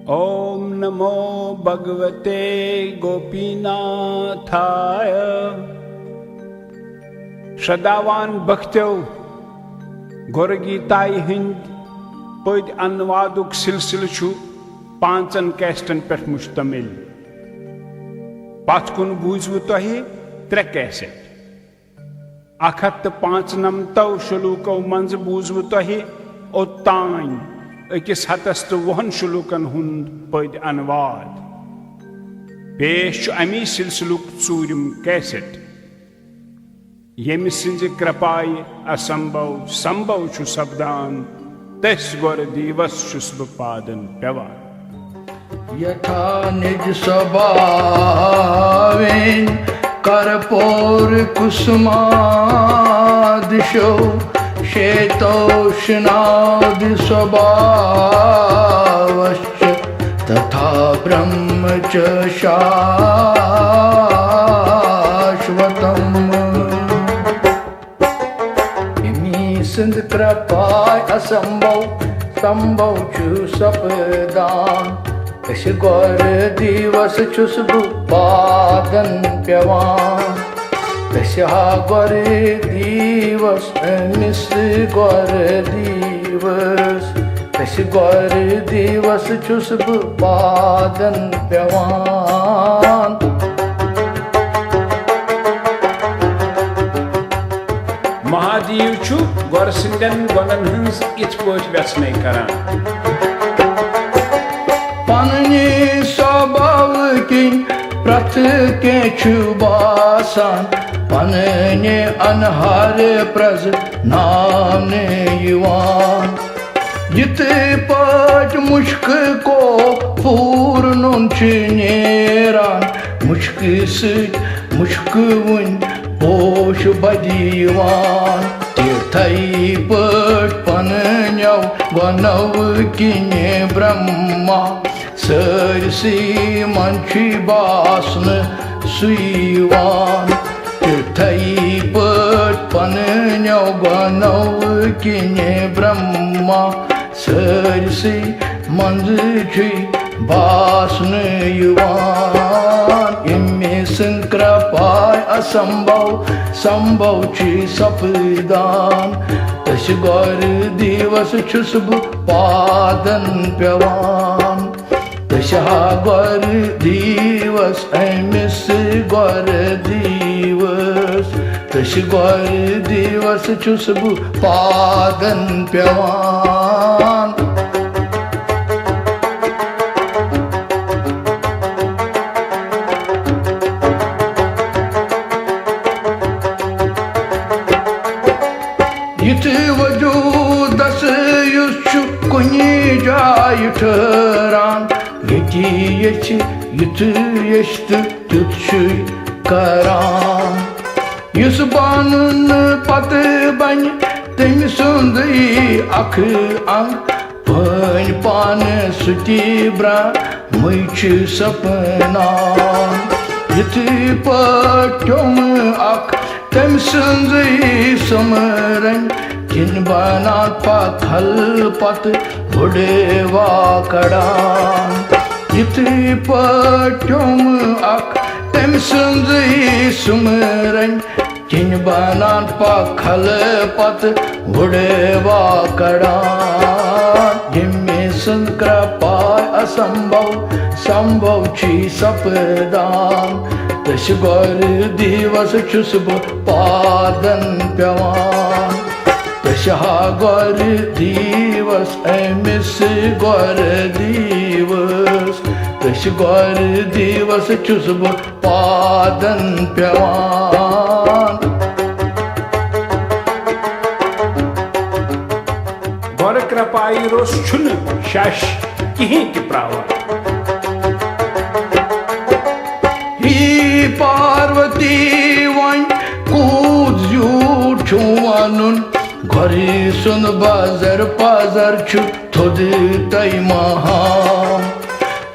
Om Namo Bhagavate Gopinathaya. Shadavan Bhaktyo Gorgitai Hind Poid Anvaduk Silsilchu Pancan Castan Pet Mustamil Patkun Buzvutahi Tre Cassette Akhat Panchnamtau Shuluko Manz Buzvutahi Otain Ekis Hatast One Shulukan Hund Poid Anvad Pesh Ami Silsiluk Tsurim Cassette Yemi Sinji Krapai Asambau Sambau Chu Sabdan Tes Gor Divas Shusbapadan Pevan Yatha Nij Sabhavin Karpur Kusmadisho Shetoshnad Sabhavasya Tatha Brahmacha Shashvatam Sindh Krapai Asambau Sambau Chu Sapdan Kashi Gaur Divas Chusbu Padan Pyavan Kashi Gaur Divas Miss Gaur Divas Kashi Gaur Divas Chusbu Padan Pyavan Mahadev Chu Gorsinden Gonanhans It's Poet Vesnay Karan Panni Sabavkin Pratke Chubasan Panni Anhare Praz Namne Yuvan Jite Pat Mushk Ko Purnun Chineran Mushkis Mushkun Posh Badivan Tirthai Pat Pananyau Vanav Kine Brahma Sarsi Manchi Basna Suivan Tirthai Pat Pananyau Vanav Kine Brahma Sarsi Manchi Basna Yuvan Imme Sankrapai Asambau Sambau Chi Sapdan Tash Gaur Divas Chusbu Padan Pyavan Tash Gaur Divas Miss Gaur Divas Tash Gaur Divas Chusbu Padan Pyavan Yit vajudas yuschu kuni jay töran Yeti yechi yit yeşti tutşu karan Yusbanın patı ban temsundi akı an Pan pan suti bra mıçı sapnan Yeti patom ak temsundi samran Kin banat pathal pat budeva kadan Yiti patum ak temsundi sumran Kin banat pathal pat budeva kadan Yimme sankrapai asambau sambau chi sapdan Tash Gaur Divas Chusbu Padan Pyavan Tash Gaur Divas Miss Gaur Divas Tash Gaur Divas Chusbu Padan Pyavan Gaur Krapai Ros Chun Shash Kihin Ki Prava Parvati Vain Kood Jut Chuanun Ghari Sun Bazar Pazar Chu Thodi Tai Maham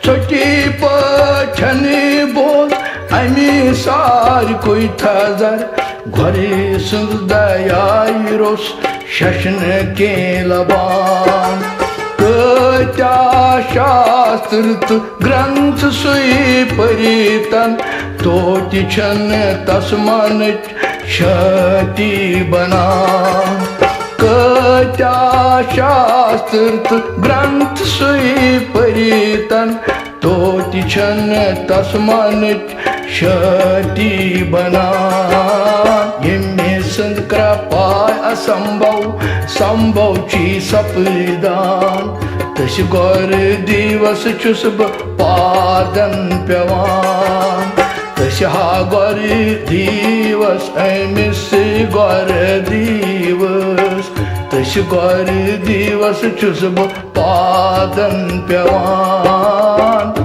Choti Pachani Bol Ami Sar Koi Thazar Ghari Sun Dayai Ros Shashn Ke Laban Kata शास्त्र तो ग्रंथ सुई परितन तोति छन तस्मान शती बना कत्या शास्त्र तो ग्रंथ सुई परितन तोति छन तस्मान शती बना यमे संत कृपाय असंभव संभव ची सपदान तश गौर दिवस चुस पादन पेवान तश हा गौर दिवस अमिस गौर दिवस तश गौर दिवस चुस पादन पेवान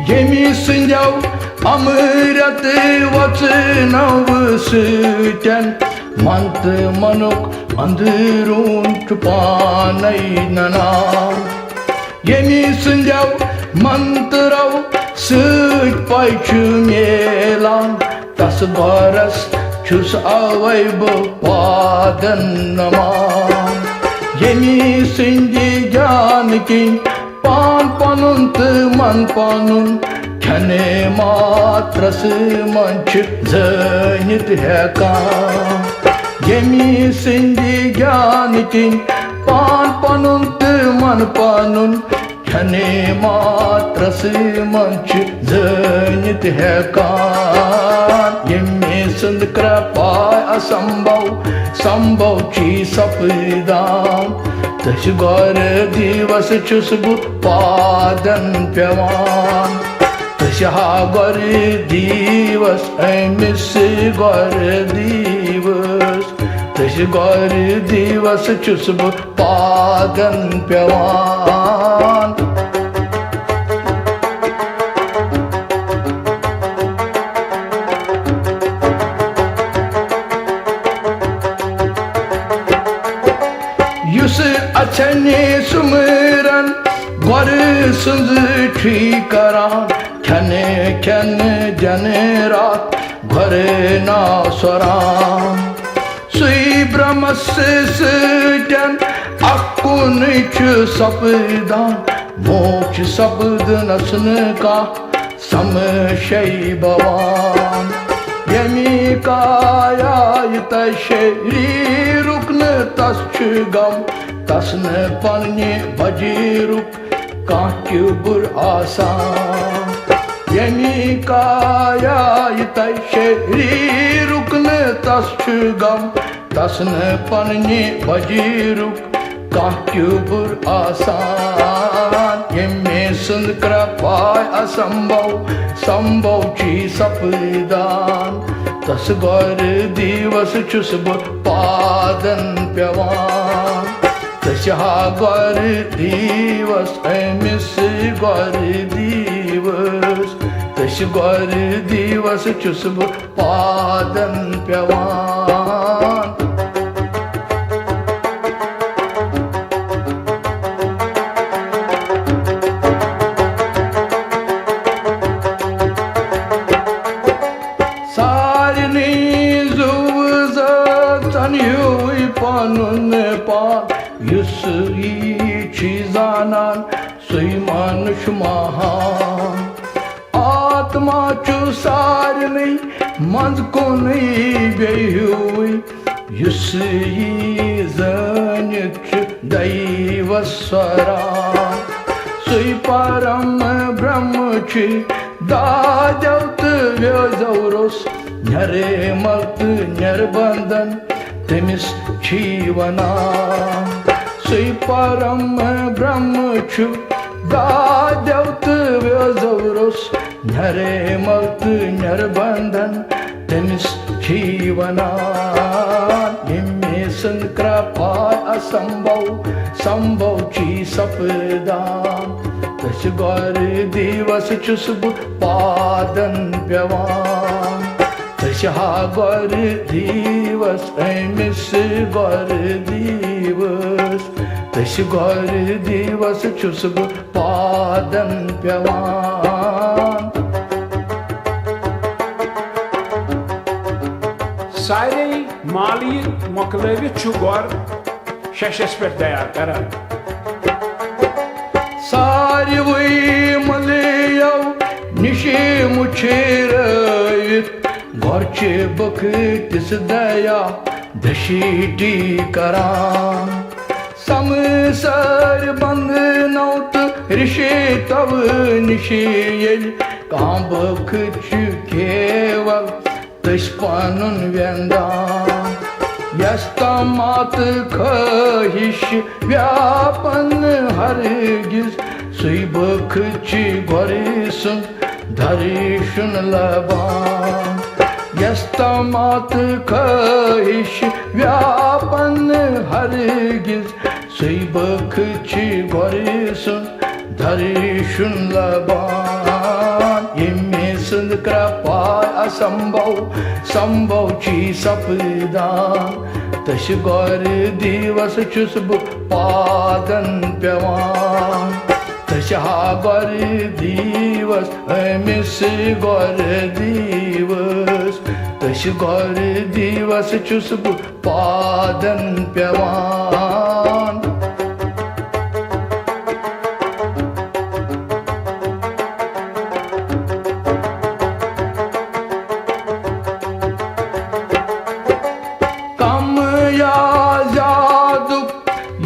यमी संजौ अमृत वचनव सुचन मंत मनुक अंधरून चुपान नना यमी संजौ मंत्रव सुच पैच मेलान तस गौरस छुस अवैब पादन नमान यमी संजि जान किन पान पनुन मन पनुन खने मात्रस मंच जनित हेकान यमी सिंधी ज्ञान किन पान पनुन मन पनुन खने मात्रस मंच जनित हेकान यमी संत कृपाय असंभव संभव ची सपदान तश गौर दिवस चुस पादन पेवान तश हा गौर दिवस अमिस गौर दिवस तश गौर दिवस चुस पादन पेवान युस अछने सुमरन गौर सुंद ठीकरान खने खन जन रात घरे ना स्वरान सुई ब्रह्मस सजन अकुन सपदान मोक्ष शब्द नसन का समशय भवान यमी काया शरीर रुकन तस गम तसन पन्ने बजी रुक कांच बुर आसान यमी काया शरीर रुकन तस गम तसन पन्ने बजी रुक कांच बुर आसान यमे संत कृपाय असंभव संभव ची सपदान तस गौर दिवस चुस पादन पेवान तश हा गौर दिवस अमिस गौर दिवस तश गौर दिवस चुस पादन पेवान panun pan yus chizanan suiman shumahan atma chu sarni manz koni behui yus zanyuk daivaswaran sui param brahmachi dajaut vyazauros nyare malt nyarbandan तमिस जीवना सुई परम ब्रह्म छु दाद्यवत व्यजौरस नरे मत नरबंधन तमिस जीवना निम्मे संत कृपाय असंभव संभव ची सपदान तश गौर दिवस चुस पादन पेवान तश हा गौर दिवस अमिस गौर दिवस तश गौर दिवस चुस पादन पेवान सारे माली मोकलवित छु गौर शशस पे तैयार करा सारी वही मलियो निशे मुछेरवित गोरचे बखतिस दया दशीटी करान समसर बंद नौत ऋषि तव निशे येल काम बखच केवल तस्पानुन व्यंदान यस्तमात खहिश व्यापन हरगिज सुई बखच गोरिसन धरिशुन लबान यस्तमात खहिश व्यापन हरगिज सुई बखच गोरिसन धरिशुन लबान यमे संद कृपाय असंभव संभव ची सपदान तश गौर दिवस छुस बु पादन पेवान तश हा गौर दिवस अमिस गौर दिवस तश गौर दिवस छुस बु पादन पेवान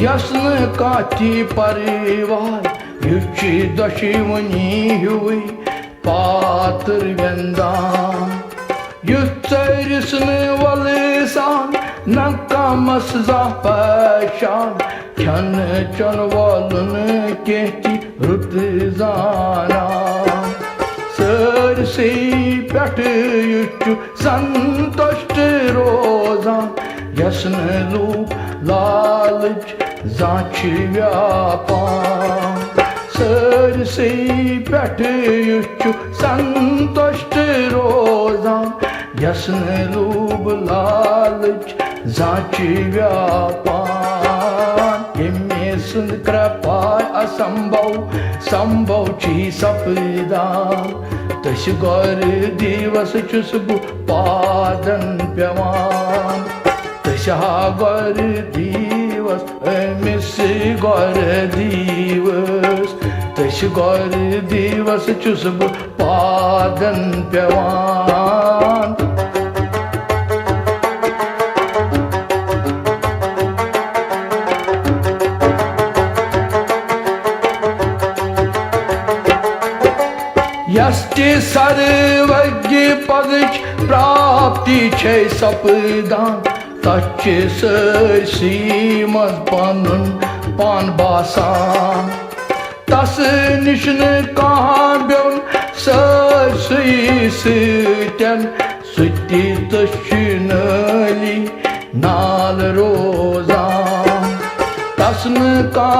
यस्न काटी परिवार युची दशिवनी हुई पात्र व्यंदान युत्तरिसन वलिसान नकामस जा पशान छन चन वालन केती रुत जाना सर से पेट युचु संतुष्ट रोजान यस्न लूप लालच जाची व्यापान सर से पेट युचु संतुष्ट रोजान यस्न लूब लालच जाची व्यापान यमे सुंद कृपाय असंभव संभव ची सपदान तश गौर दिवस छुस बु पादन पेवान तशा गौर दिवस अमिस गौर दिवस तश गौर दिवस छुस बु पादन पेवान यस्ते सर्वज्ञ पदच प्राप्ति छे सपदान तच्चे सीमत पानुन पान बासान तस निशन कहाँ ब्योन सई सत्यन सुति तशनली नाल रोजान तसन का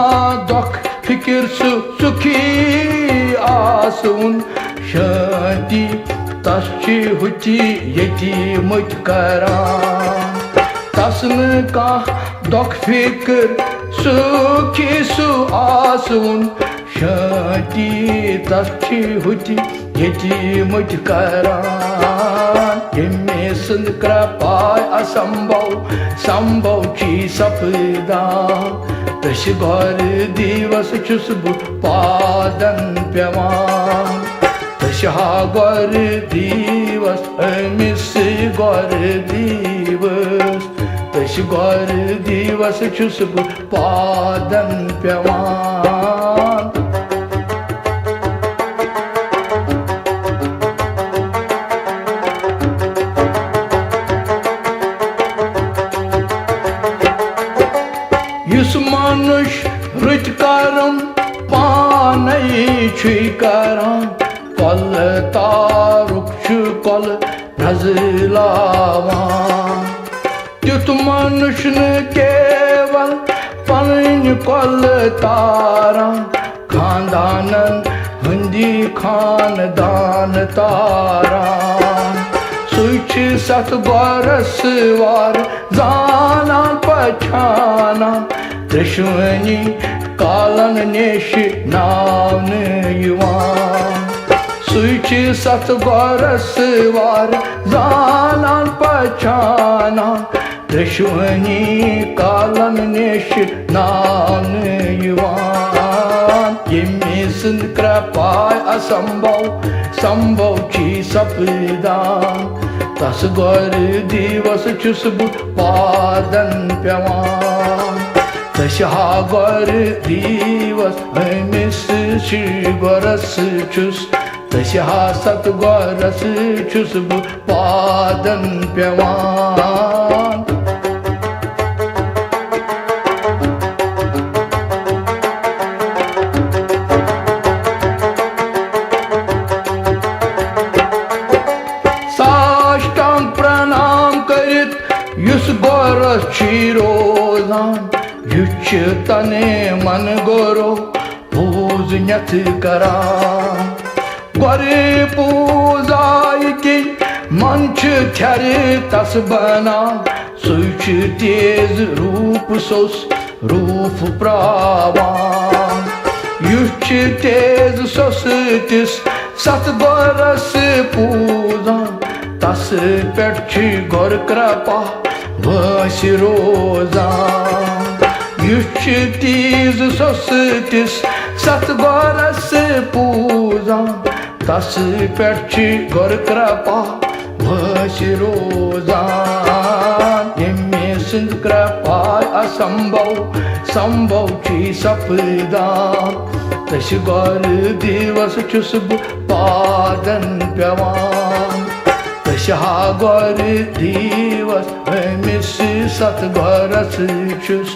दुख फिक्र सुखी आसून शांति तस्ची हुची यति मुझ करान तसन का दुख फिक्र सुखी सु आसून शांति तस्ची हुची यति मुझ करान यमे संद कृपाय असंभव संभव ची सपदान तश गौर दिवस छुस बु पादन पेवान तशा गौर दिवस अमिस गौर दिवस तश गौर दिवस छुस बु पादन पेवान युस मनुष्य रुच करम पानई छी करान कल तारुक छु कल भजलावान त्युत मनुष्य न केवल पन कल तारान खानदानन हंदी खानदान तारान सुच सत बरस वार जाना पछाना त्रिशुनी कालन नेश नावन युवान Suici sat goras var zanan paçanan Trishwani kalan neş nan yuvan Yemisin krapay asambhav Sambhav chi sapdan Tas gor divas chus bu padan pyavan Tasha gor divas emis shri goras chus Tasha sat goras chus bu padan pyavan Saştan pranam karit yus goras chirozan Yüçü tane man goro puz nyat karan Gori puzay ki mançı keri tas bana Suçu tez rup sos rup pravan Yüçü tez sos tis sat goras puzan Tas perçi gor krapa vasi rozan Yüçü tiz sositis sat goras puzan Tas perçi gor krapa vasi rozan Yemisin krapa asambhav Sambhav chi sapdan Tas gor divas chus bu padan pyavan Tasha gor divas emis sat goras chus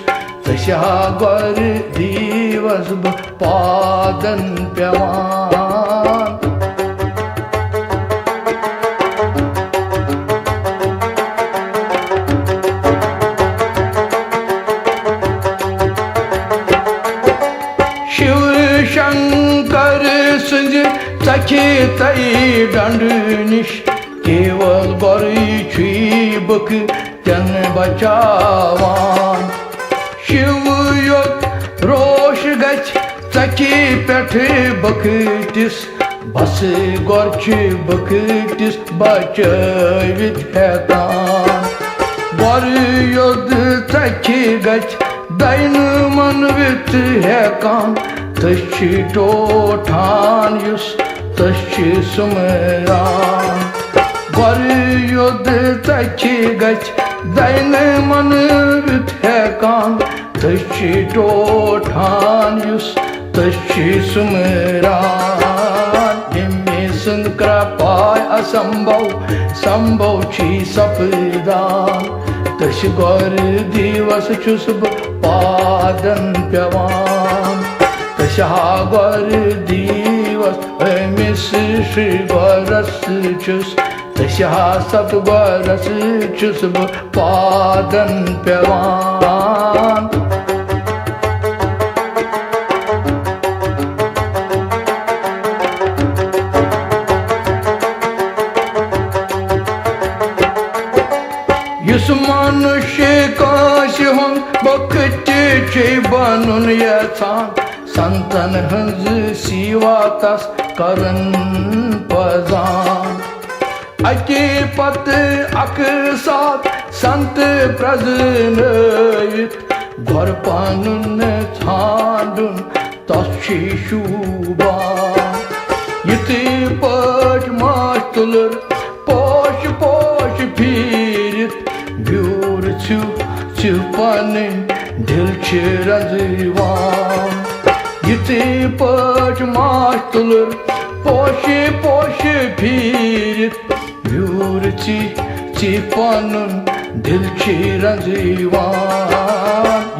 Tasha gor divas bu padan pyavan Shiv Shankar sinj sakhi tai dandnish Keval gori chui bak jan bachavan Shiv yot rosh gach sakhi pethe baktis Bas gorchi baktis bachayit hekan Gori yot sakhi gach dain man vit hekan Tashi tothan yus tashi sumran Gori yod tachi gach dain man vit hekan Tashi tothan yus tashi sumran Yemisin krapay asambhav Sambhav chi sapdan Tashi gor divas chus bu padan pyavan Tasha gor divas emis shri goras chus Tasha sat goras chus bu padan pyavan Yus manushe kashi hon bakti chey banun yathan Santan hanz sivatas karan pazan Ake pat aksat sant praznayit Gor panun thandun tashi shuban Yiti pach mastulur posh posh pirit Gyur chu panin dil chiranzivan Yiti pach mastulur posh posh pirit Gyur chi panun dil chiranzivan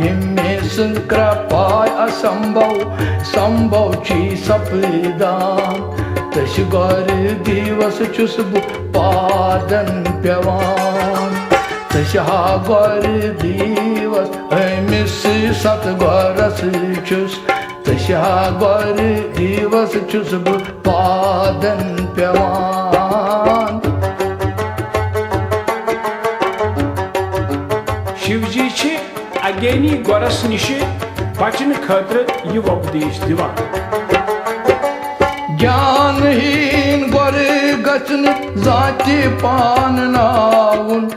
Yemisin krapay asambhav Sambhav chi sapdan Tash gor divas chus bu padan pyavan Tasha gor divas emis sat goras chus Tasha gor divas chus bu padan pyavan Shivji chi ageni goras nishi bachin khatra yu updesh divan Jnanhin gacını zati pannaun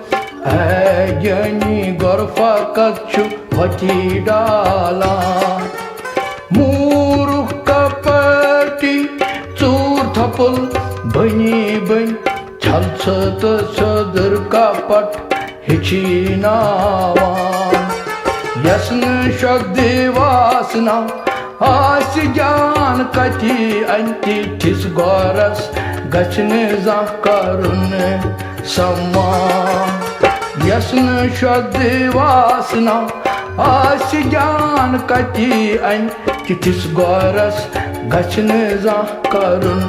Gani gor fakat şu vati dalan Muruk kapati çur thapul bani ban Çalsat sadır kapat hiçi navan Yasın şakdi vasna Asyan kati anti tis goras Gacını zahkarun saman Yasın şakdi vasna Asyan kati anti tis goras Gacını zahkarun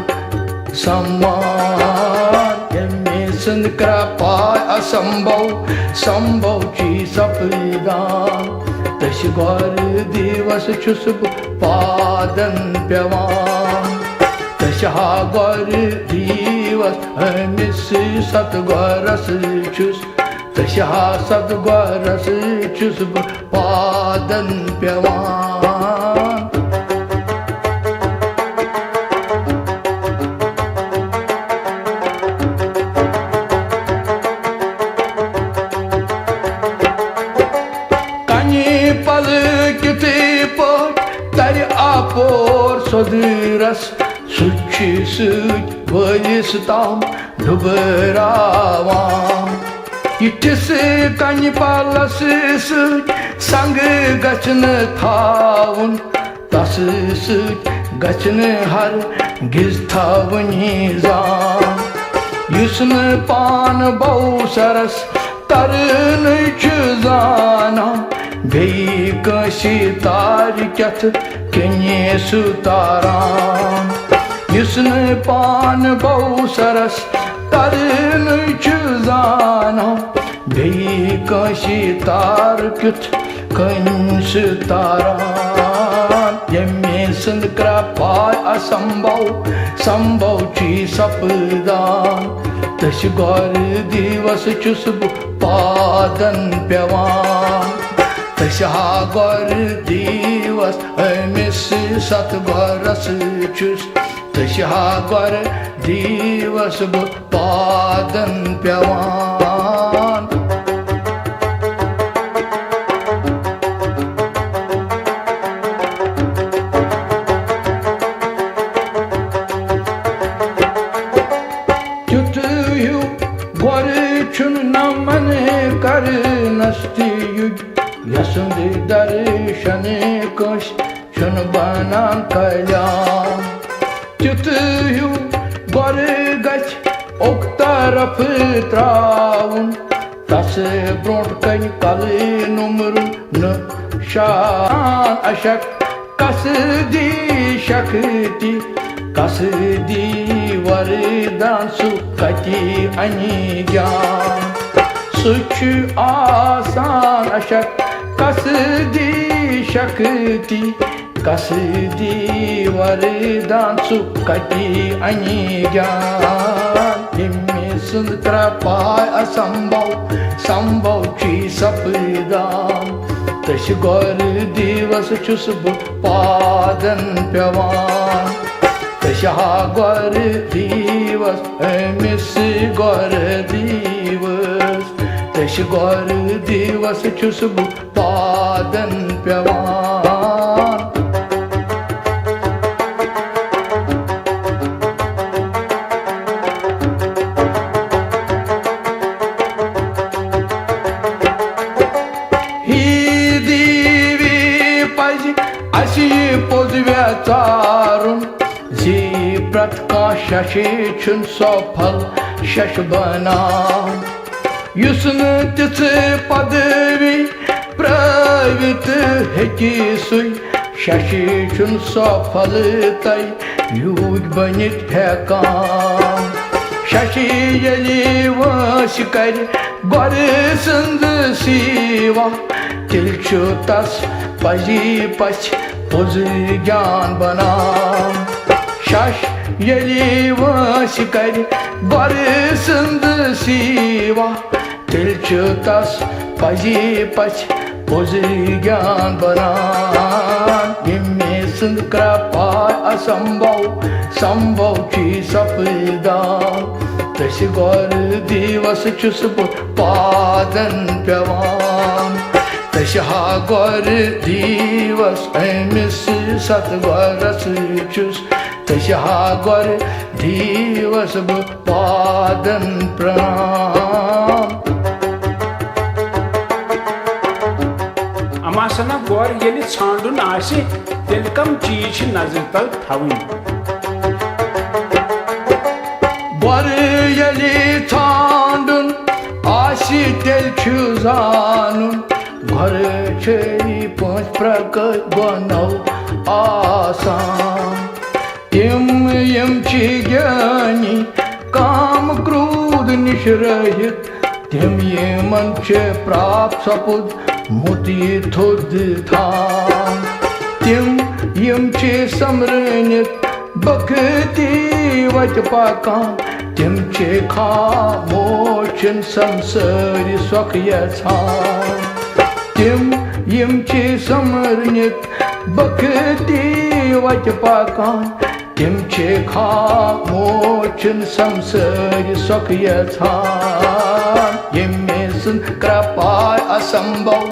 saman Yemmesin krapay asambhav Sambhav chi sapdan Taş gor divas çus padan pyavan Taş ha gor divas mis sat goras çus Taş ha sat goras çus padan pyavan Apor sodiras suchi such valistam dubaravam Itis kani palas such sang gacını thavun Tas such gacını har giz thavuni zam Yusn pan bausaras tarın çuzana Bey kaşı tarikat kenye sutaran Yusn pan bausaras tarın çuzana Bey kaşı tarkut kenye sutaran Yemmesin krapay asambhav Sambhav chi sapdan Taş gor divas çus padan pyavan Taş ha gor divas mis sat goras çus Taş ha gor divas padan pyavan Chun namane karnasti yug Yasund darshane kosh chun banan kalyam Tutuyu gore gach ok taraf traun Tas bront kan kali numrun shan ashak Kasdi shakti Kasdi vardan sukati anigyan Suç asan aşak kasdi şakti Kasdi vardan sukati anigyan Himmesin krapay asambhav Sambhav chi sapdan Taş gor divas çus padan pyavan Taş ha gor divas mis gor divas Taş gor divas çus padan pyavan Hi divi paj ashi pozvyatarun Ziprat ka shashi chun sopal shash banam Yusn titsi padavi pravit heki suy Shashi chun sopal tay yug banit hekam Shashi yeli vasikar gorisinz siva Tilchu tas paji pach pozgyan banam Shash yeli vasikar gorisinz siva Tilchu tas paji pach pozgyan banan Yemmesin krapay asambhav Sambhav chi sapdan तस गौर दिवस छुस बह पादन पेवान तस हा गौर दिवस अमिस सत गौरस छुस तस हा गौर दिवस बह पादन प्रणाम अमासना गौर ये छांडुन आसे तेल कम चीज नजर तल थवनी गौर ये छांडुन आसी तेल जानुन घर पांच प्रकार बनो आसान तिम यम ज्ञानी काम क्रोध निश रहित तिम यमन प्राप्त सपुद मोती थोद थान तिम यम समरनित बखती वत पाकान तिम खामोशन संसारी सोख यछान तिम यम समरनित बखती वत पाकान तिम खामोशन संसारी सोख यछान यमे सुन कृपाय असंभव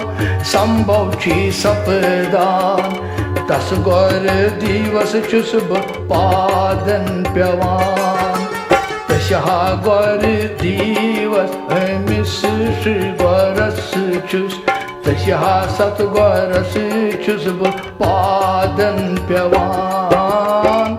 संभव छी सपदान तस गौर दिवस छुस बह पादन पेवान तस हा गौर दिवस अमिस श्री गौरस छुस तस हा सत गौरस छुस बह पादन पेवान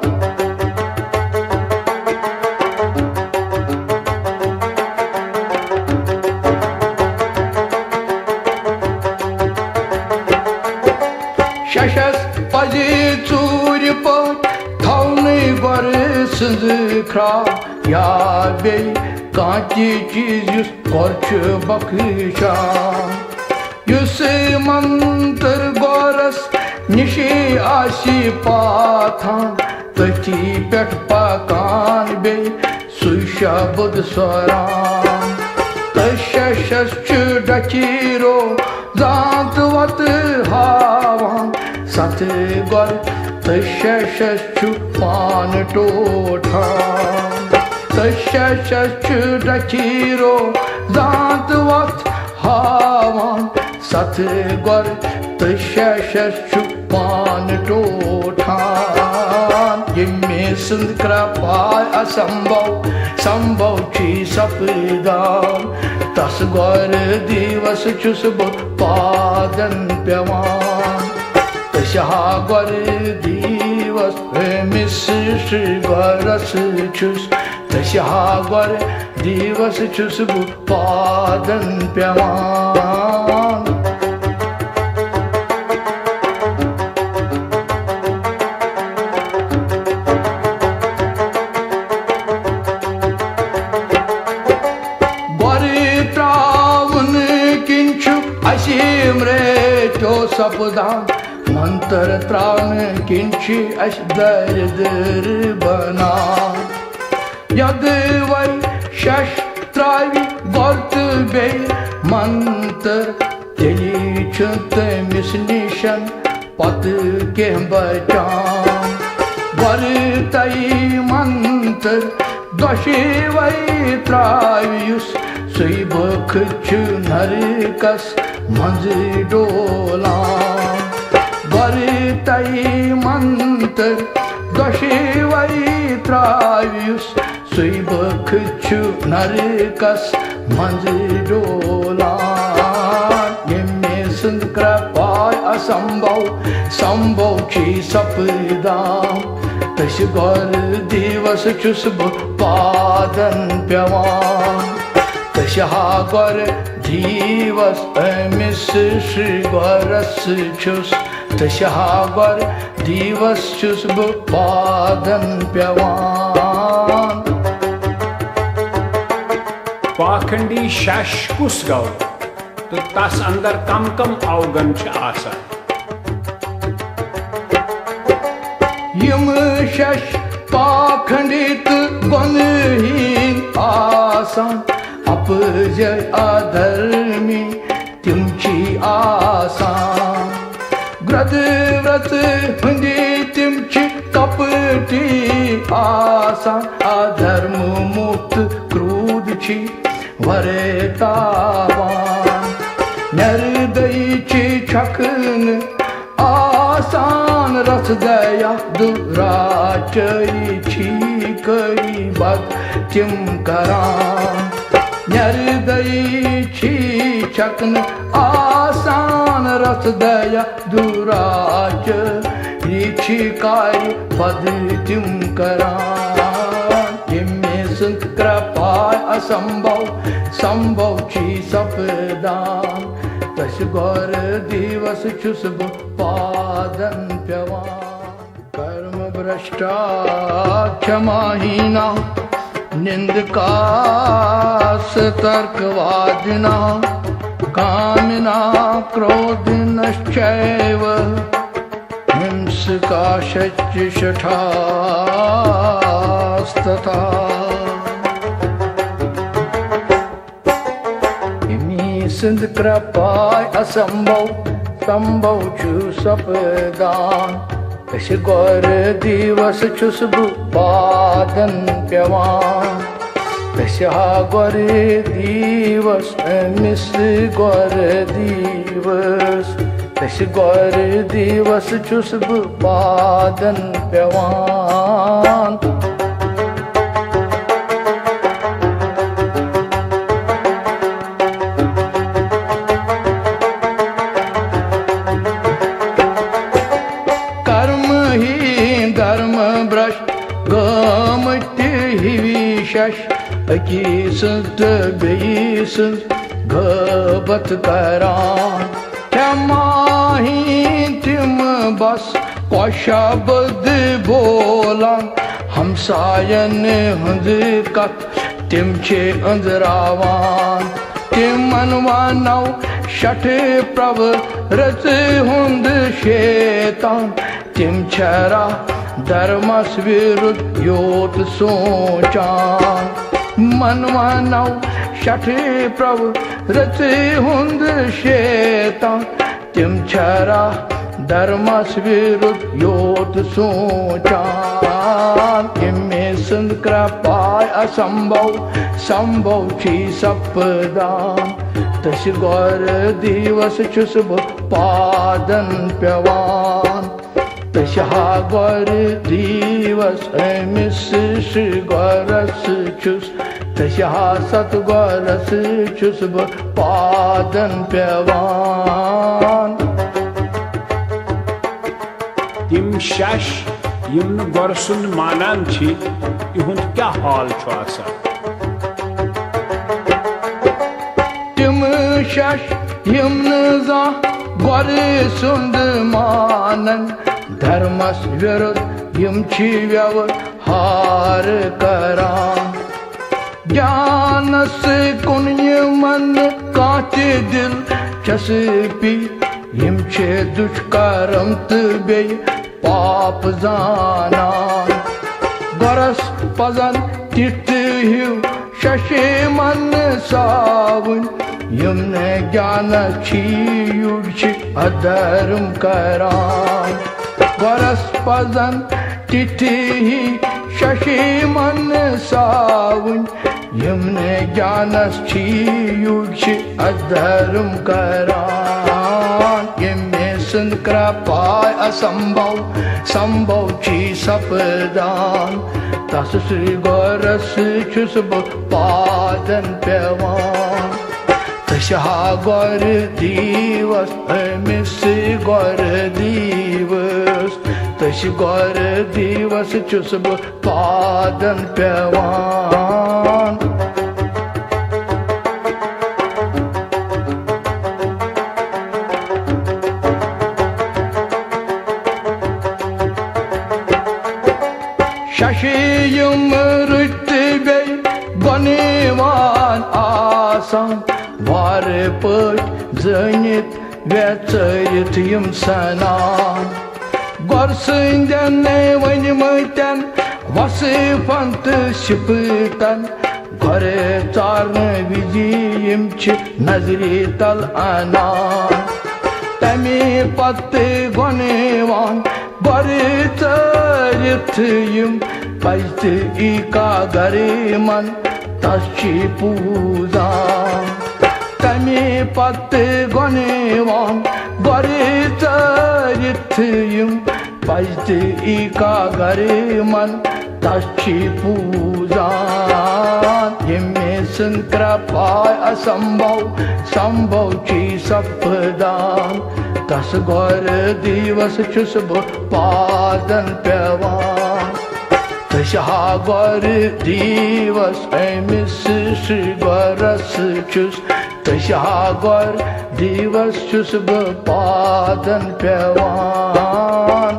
शशस पजे चूर पट थौने गर सज खरा या बे कांची चीज युस कर्च बख्शान युस मंत्र गौरस निशे आशी पाथान तथी पेट पकान बे सुशा बुद स्वरान तशस डचीरो जात वत हावान सत गौर तशस पान टोठान तशस डचीरो जात वत हावान सत गौर तशस पान टोठान यमे सुंद कृपाय असंभव संभव छी सपदान तस गौर दिवस छुस बह पादन पेवान तस हा गौर दिवस अमिस श्री गौरस छुस तस हा गौर दिवस छुस बह पादन पेवान मृत्यो सपदान मंत्र त्राण किंचि अश दर बनान यद वै शस्त्रावि गोर्त बे मंत्र तेली तमिस निशन पत के बचान गर तई मंत्र दशे वै त्राव्युस सुई बख नरकस मंज डोलान गर तई मंत्र दशे वै त्राव्युस सुई बख नरकस मंज डोलान यमे सुंद कृपाय असंभव संभव छी सपदान तस गौर दिवस छुस बह पादन पेवान तस हा गौर दिवस अमिस श्री गौरस छुस तस हा गौर दिवस छुस बह पादन पेवान पाखंडी शश कुस गौ तो तस अंदर कम कम अवगन आसान यम शश पाखंडित गुणहीन आसान अपजय अधर्मी तिमची आसान ग्रद व्रत हुंदी तिमची कपटी आसान कर्म मुक्त क्रोध छी वरतावान निर्दयी छी छकन आसान रस दया दुराचरी छी कई बद तिम करान निर्दयी छी छकन आसान रस दया दुराचरी छी कई बद तिम करान तिम्मे संत कृपा असंभव संभव छी सपदान तस गौर दिवस छुस पादन प्यवान कर्म भ्रष्टा क्षमाहीना निंदका सतर्कवादिना कामिना क्रोधिनश्चैव हिंसका शठास्तथा सिंध कृपाय असंभव संभव छु सपदान तस गौर दिवस छुस पादन प्यवान तस गौर दिवस मिस गौर दिवस तस गौर दिवस छुस पादन प्यवान अकी संत बेई संत गबत करान क्षमाही तिम बस कौशबद बोलान हमसायन हंद कत तिम छे अंदरावान तिम मनवानव शठ प्रभ रच हुंद शेतान तिम छरा धर्मस विरुद्ध योत सोचान मनवानव शठे प्रभु रचे हुंद शेतान तिम छरा धर्मस विरुद्ध योत सोचान तिम्मे संत कृपाय असंभव संभव छी सपदान तस गौर दिवस छुस पादन प्यवान तस गौर दिवस मिस गौरस छुस तस सत गौरस छुस पादन प्यवान तिम शश यम न गौरसुन मानान छी इहुंद क्या हाल छु आसान तिम शश यम न जा गौरसुन मानन धर्मस विरुद्ध यम छी व्यवहार करान ज्ञानस कुन्य मन काचे दिल चस्पी यम छे दुष्कर्म तबे पाप जानान गरस पजन तित हिव शशे मन सावन यम न ज्ञान छी युग अधर्म करान गरस पजन तिथि शशि मन सावन यम न ज्ञानस छी युग अधर्म करान यम्मे संत कृपाय असंभव संभव छी सपदान तस श्री गौरस छुस पादन प्यवान तस गौर दिवस मिस गौर दिवस तस गौर दिवस छुस पादन प्यवान शशियम रुतबे बनेवान आसान वार पट जनित वेचरित यम सनान गौरसंदन वनमतन वसफन तो शिपतन घर चारन विजि यम नजरी तल अनान तमे पत गनेवान गौर चरित यम pazti ika gariman taschi puzan tami patte gonevan gori tarithim pazti ika gariman taschi puzan yemesin krapay asambhav sambhav chi sapdan tas gor divas chus padan pevan Tasha gor divas emis shri goras chus Tasha gor divas chus padan pevan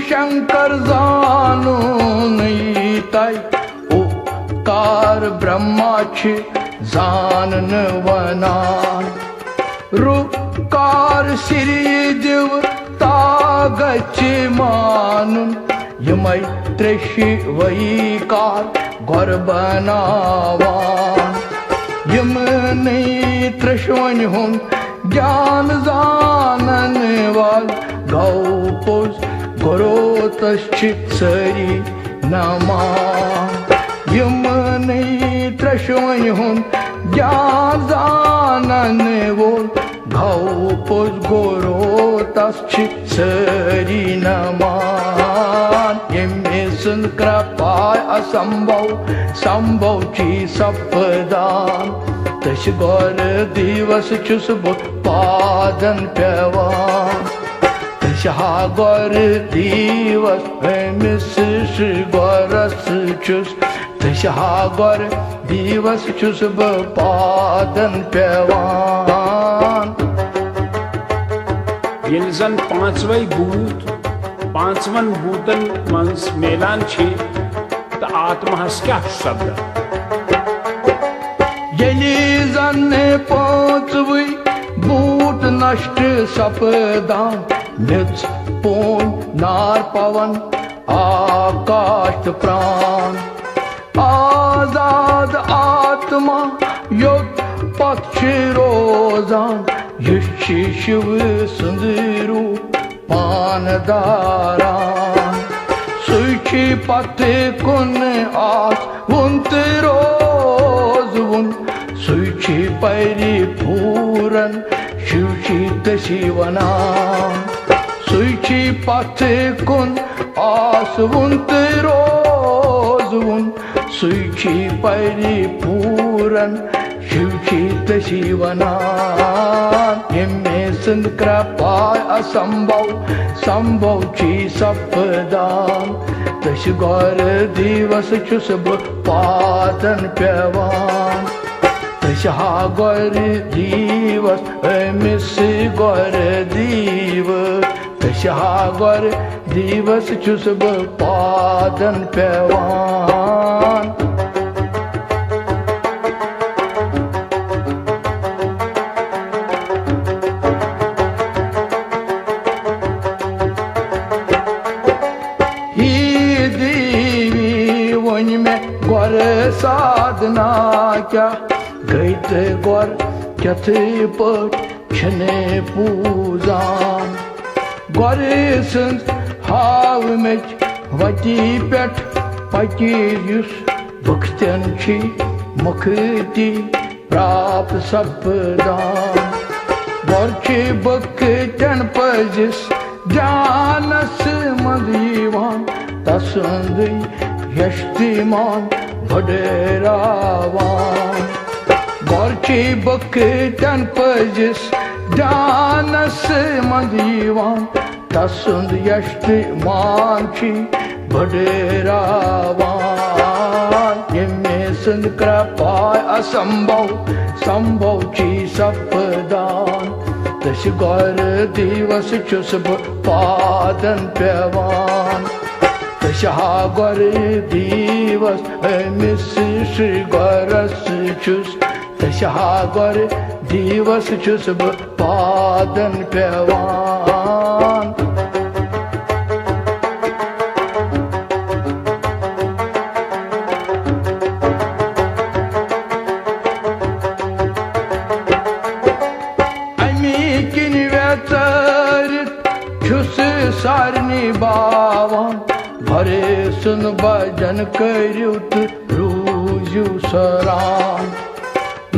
Shankar zanu naitai Ukar Brahma chi zanan vanan Rukar Siri Div tagachi manun Yamai treshi vaikar gorbanavan Yamani treshvani hun gyan zanan val Gaupos Gorotaschit sari nama Yamani trashvanyhun Gyazananevol Gaupos gorotaschit sari nama Yemesin krapay asambhav Sambhav chi sapdan Tash gor divas chus padan pevan Tasha gor divas emis shri goras chus Tasha gor divas chus padan pevan Yel zan panchvai bhoot panchvan bhootan mans melan chi ta atmahas kya shabda Yeli zanne panchvai bhoot nasht sapdan Nits pon nar pavan akash pran Azad atma yod pakshi rozan Yushi shiv sundiru pandaran Suichi pate kun as vunti rozvun Suichi pairi puran Shivchita shivanam Suichi pate kun asvunte rozvun Suichi pairi puran Shivchita shivanam Yemesin krapay asambhav Sambhav chi sapdan Tash gor divas chus padan pevan Tasha gor divas emis gor divas Tasha gor divas chus padan pevan Hi devi voni me gor sadna kya Gaite gor kyate pat chane puzan Gorisins havmech vati pet pakiyus Bhakten chi mukti prap sapdan Gorchi bhakten pazis Janas madhivan Tasandi yashtiman vaderavan Gorchi bhakten pazis Janas madhivan Tasandi yashtiman chi vaderavan Yemesin krapay asambhav Sambhav chi sapdan Tash gor divas chus padan pevan Tasha gor divas emis shri goras chus Tasha gor divas chus padan pevan Tėmsun bhajan kariu tہٕ roٗزِو سران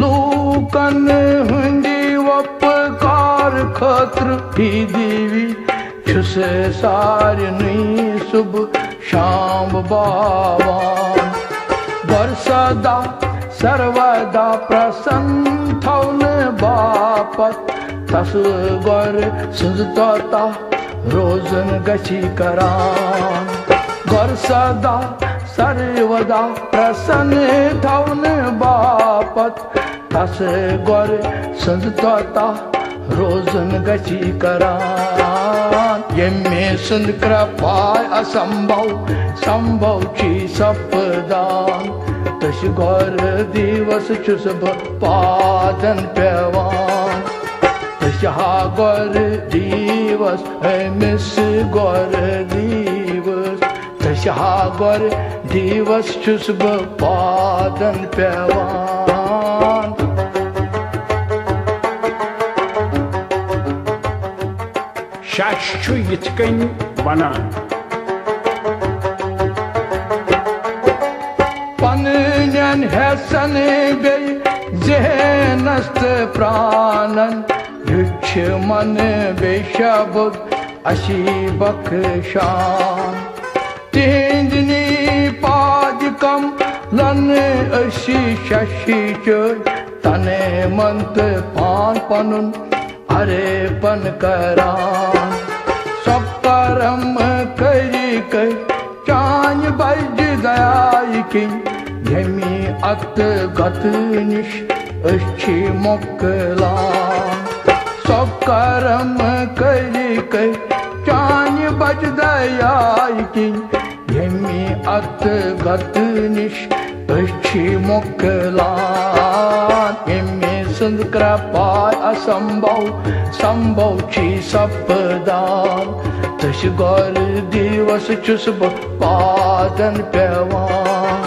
لوٗکن ہٕنٛدِ وپکار خٲطرٕ فی دیوی چھُس سارنٕے صبح شام باوان گر سدا سرودا پرسن تھاونہٕ باپتھ تس گر سٕنٛز طاطا روزن گژھی کران گر سدا سرودا پرسن تھاونہٕ باپتھ تس گر سٕنٛز طاطا روزن گژھی کران ییٚمہِ سٕنٛد کرپاے اسمبھو سمبھو چھی سپدان تٔسۍ گۄر دیوس چھُس بہٕ پادن پیوان تٔسۍ ہا گۄر دیوس أمِس گۄر دیوس تٔسۍ ہا گۄر دیوس چھُس بہٕ پادن پیوان شش چھُ یِتھ کٔنۍ وَنان پنٕنٮ۪ن حٮ۪سن بیٚیہِ ذہنس تہٕ پرٛانن ہیٚچھِ منہٕ بیٚیہِ شبد اَسی بخشان تِہنٛدِ نی پادِ کملن أسی ششی چٲرۍ تنہٕ من تہٕ پان پنُن ارپن کران سب کرم کٔرۍ کٔرۍ چانہِ بجہِ دایہِ کِنۍ ییٚمہِ اَتہٕ گتہٕ نِش أسۍ چھِ مۄکلان سب کرم کٔرۍ کٔرۍ چانہِ بجہِ دایہِ کِنۍ ییٚمہِ اَتہٕ گتہٕ نِش أسۍ چھِ مۄکلان ییٚمہِ سٕنٛز کرپاے اسمبھو سمبھو چھی سپدان تٔسۍ گۄر دیوس چھُس بہٕ پادن پیوان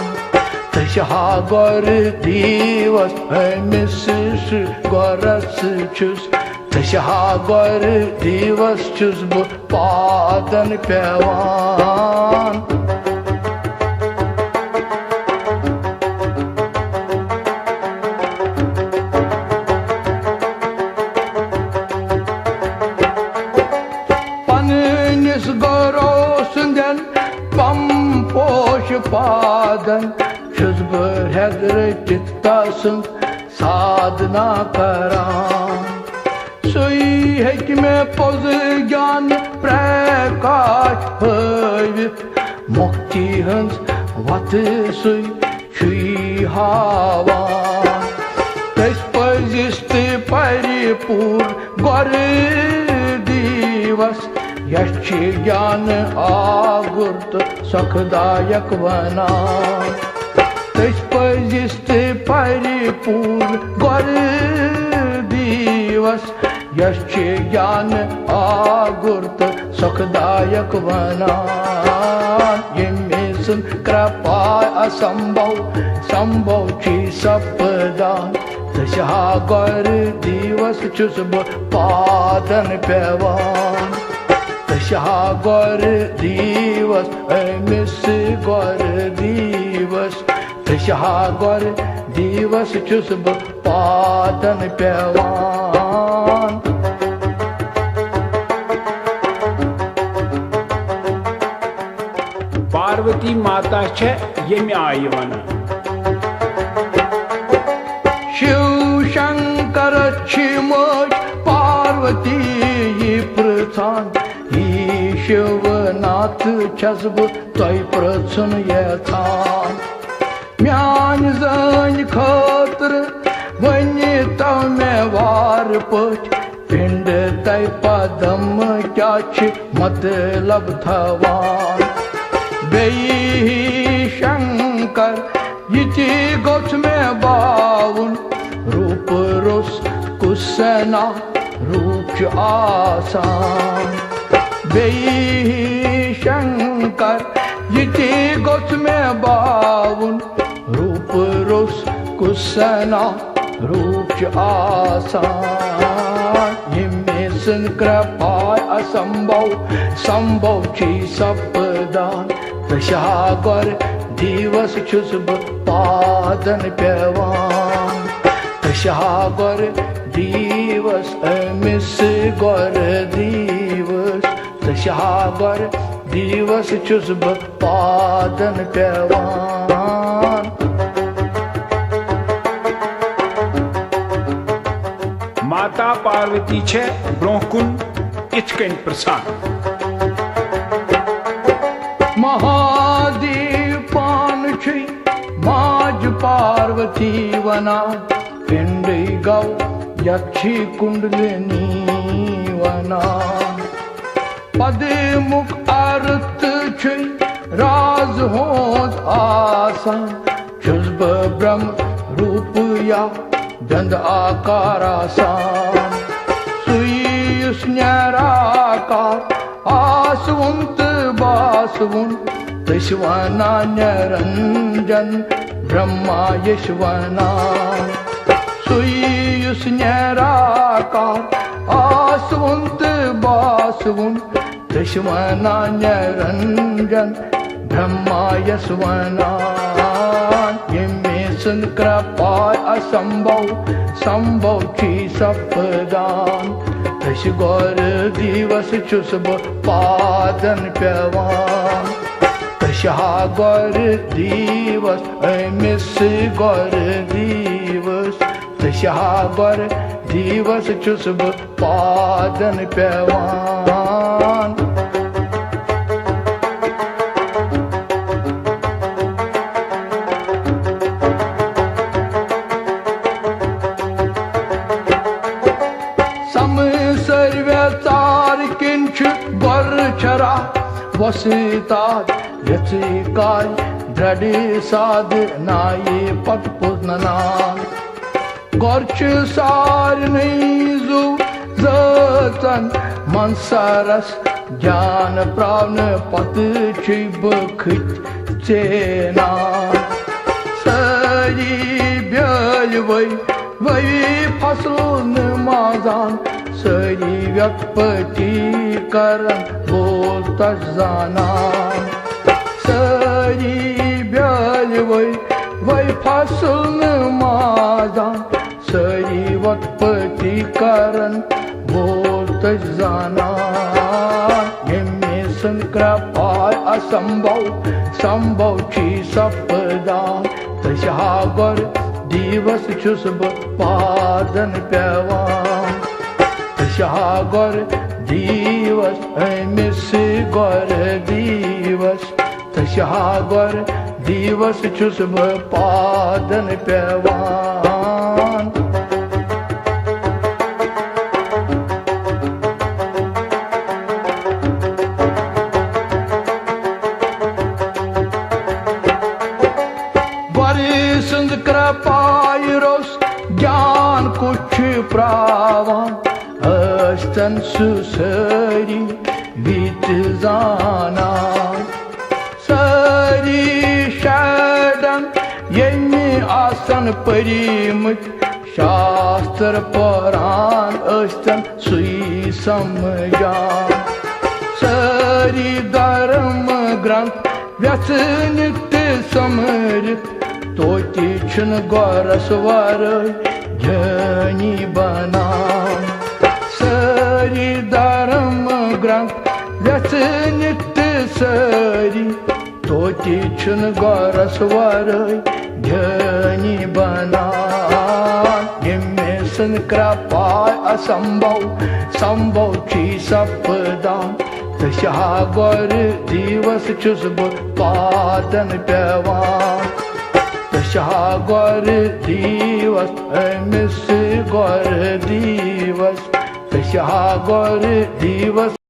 تٔسۍ ہا گۄر دیوس أمِس گۄرس چھُس تٔسۍ ہا گۄر دیوس چھُس بہٕ پادن پیوان پادن چھُس بہٕ ہٮ۪کہٕ رٔٹِتھ تسُنٛد سادنا کران سُے ہیٚکہِ مےٚ پوٚز گیان پرٛکاش ہٲوِتھ مۄکتی ہٕنٛز وتھ سُے چھُے ہاوان تٔسۍ پٔزِس تہٕ پرِ پوٗر گۄر دیوس یس چھِ گیانہٕ آگُر تہٕ سۄکھدایک ونان تٔسۍ پٔزِس تہٕ پرِ پوٗر گۄر دیوس یس چھِ گیانہٕ آگُر تہٕ سۄکھدایک ونان ییٚمہِ سٕنٛز کرپاے اسمبھو سمبھو چھی سپدان تٔسۍ ہا گۄر دیوس چھُس بہٕ پادن پیوان تٔسۍ ہا گۄر دیوس أمِس گۄر دیوس تٔسۍ ہا گۄر دیوس چھُس بہٕ پادن پیوان پاروتی ماتا چھےٚ ییٚمہِ آیہِ وَنان شِو شنکرس چھِ مٲج پاروتی یہِ پرٛژھان شِوناتھ چھس بہٕ تۄہہِ پرٛژھُن یژھان میانہِ زٲنۍ خٲطرٕ ؤنِتو مےٚ وارٕ پٲٹھۍ پِنڈ تۄہہِ پدم کیٛاہ چھِ مطلب تھاوان بیٚیہِ شنکر یہِ تہِ گوٚژھ مےٚ باوُن روٗپہٕ روٚس کُس سنا روٗپ چھُ آسان بیٚیہِ شنکر یہِ تہِ گوٚژھ مےٚ باوُن روٗپہٕ روٚس کُس سنا روٗپ چھُ آسان ییٚمہِ سٕنٛز کرپاے اسمبھو سمبھو چھی سپدان तशागर दिवस छुस बह पादन पेवान तशागर दिवस अमिस गर दिवस तशागर दिवस छुस बह पादन पेवान माता पार्वती छे ब्रोहकुन इथकन प्रसान महादेव पान छै माज पार्वती वना पिंड गौ यक्षी कुंडलिनी वना पदमुख अर्थ छै राज होत आसान छुस बह ब्रह्म रूप या दंद आकार आसान सुयुस निराकार आसवुन बासवुन तशवना निरंजन ब्रह्मा यशवना सुयुस निराकार आसवुन बासवुन तशवना निरंजन ब्रह्मा यशवना कृपाय असंभव संभव छी सपदान तश गौर दिवस छुस बह पादन पेवान तशा गौर दिवस अमिस गौर दिवस तशा गौर दिवस छुस बह पादन पेवान छरा वसिता यचिकाय दृढ़ साध नाये पट पुनना गोर्च सार नैजु जतन मनसरस ज्ञान प्रावन पत छिब खिच चेना सरी ब्यल वही फसल नमाजान सरी व्यक्ति करन बोल तजानान सरी ब्याल वही फसल नमाजान सरी व्यक्ति करन बोल तजानान यमे संकृपाय असंभव संभव छी सपदान तशागर दिवस छुस बह पादन पेवान तशागर दिवस अमिस गर दिवस तशागर दिवस छुस बह पादन पेवान बरिसंद कृपाय रोस ज्ञान कुछ प्रावान अस्तन सुसरी बीत जाना सरी शरण यमि आसन परिमुत शास्त्र पुराण अस्तन सुई समझान सरी धर्म ग्रंथ व्यस नित्य समृत तोति छुन गौरस वर ज्ञानी बनान सरी धर्म ग्रंथ व्यस नित्य सरी तोति छुन गौरस वर ज्ञानी बनान यमे सन कृपाय असंभव संभव छी सपदान तशागर दिवस छुस बह पादन पेवान तशागर दिवस अमिस गर दिवस तशागर दिवस